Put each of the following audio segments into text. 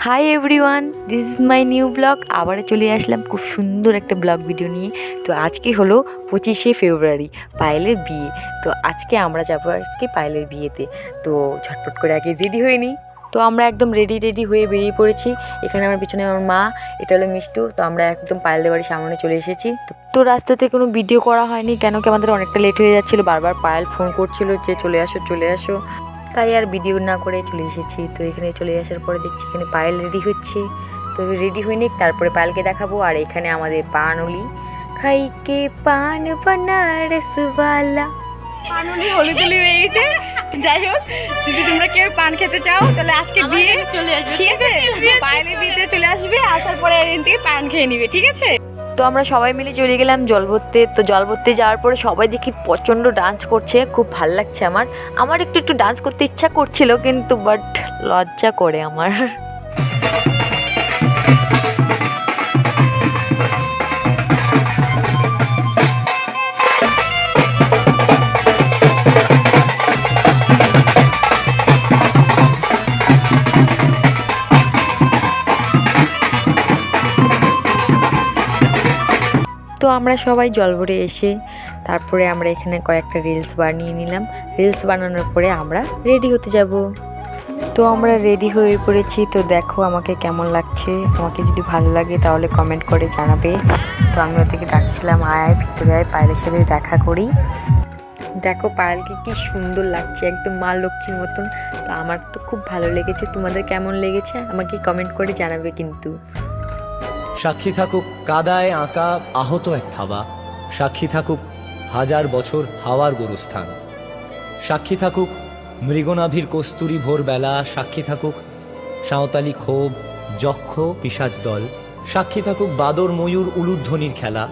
Hi everyone, this is my new blog. আবার চলে আসলাম খুব সুন্দর একটা ব্লগ ভিডিও নিয়ে। তো আজকে হলো 25শে ফেব্রুয়ারি, পায়েলের বিয়ে। তো আজকে আমরা যাবো পায়েলের বিয়েতে। তো ঝটপট করে আগে রেডি হয়ে নিই। তো আমরা একদম রেডি হয়ে বেরিয়ে পড়েছি। এখানে আমার পিছনে আমার মা, এটা হলো মিষ্টু। তো আমরা একদম পায়েলদের বাড়ির সামনে চলে এসেছি। তো রাস্তাতে কোনো ভিডিও করা হয়নি, কেন কি আমাদের অনেকটা লেট হয়ে যাচ্ছিলো। বারবার পায়েল ফোন করছিল যে চলে আসো, তাই আর ভিডিও না করে চলে এসেছি। তো এখানে চলে আসার পরে দেখছি এখানে পায়েল রেডি হচ্ছে। তো রেডি হয়ে নিক, তারপরে পায়েলকে দেখাবো। আর এখানে আমাদের পানলি খাইকে পান বানারসওয়ালা পানলি হলুদুলি হয়ে গেছে। যাই হোক, যদি তোমরা কেউ পান খেতে চাও তাহলে আজকে বিয়ে চলে আসবে, ঠিক আছে? পায়েলের বিয়েতে চলে আসবে, আসার পরে এদিন থেকে পান খেয়ে নিবে, ঠিক আছে? তো আমরা সবাই মিলে চলে গেলাম জল ভরতে। তো জল ভরতে যাওয়ার পরে সবাই দেখি প্রচণ্ড ডান্স করছে, খুব ভাল লাগছে। আমার একটু ডান্স করতে ইচ্ছা করছিল, কিন্তু বাট লজ্জা করে আমার। তো আমরা সবাই জল ভরে এসে তারপরে আমরা এখানে কয়েকটা রিলস বানিয়ে নিলাম। রিলস বানানোর পরে আমরা রেডি হতে যাব। তো আমরা রেডি হয়ে পড়েছি। তো দেখো আমাকে কেমন লাগছে, আমাকে যদি ভালো লাগে তাহলে কমেন্ট করে জানাবে। তো আমি ওদেরকে ডাকছিলাম, আয় ভিতরে আয়, পায়েলের সাথে দেখা করি। দেখো পায়েলকে কি সুন্দর লাগছে, একদম মা লক্ষ্মীর মতন। তো আমার তো খুব ভালো লেগেছে, তোমাদের কেমন লেগেছে আমাকে কমেন্ট করে জানাবে কিন্তু। সাক্ষী থাকুক কাদায় আঁকা আহত এক থাবা, সাক্ষী থাকুক হাজার বছর হাওয়ার গোরস্থান, সাক্ষী থাকুক মৃগনাভির কস্তুরী ভোরবেলা, সাক্ষী থাকুক সাঁওতালি ক্ষোভ যক্ষ পিশাচ দল, সাক্ষী থাকুক বাদর ময়ূর উলুধ্বনির খেলা,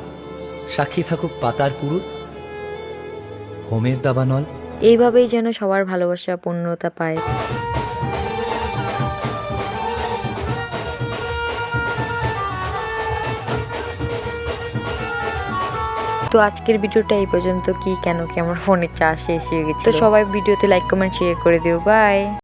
সাক্ষী থাকুক পাতার পুরুত হোমের দাবানল। এইভাবেই যেন সবার ভালোবাসা পূর্ণতা পায়। তো আজকের ভিডিওটা এই পর্যন্ত। কি কেন কি আমার ফোনের চার্জ শেষ হয়ে গেছে। তো সবাই ভিডিওতে লাইক কমেন্ট শেয়ার করে দিও। বাই।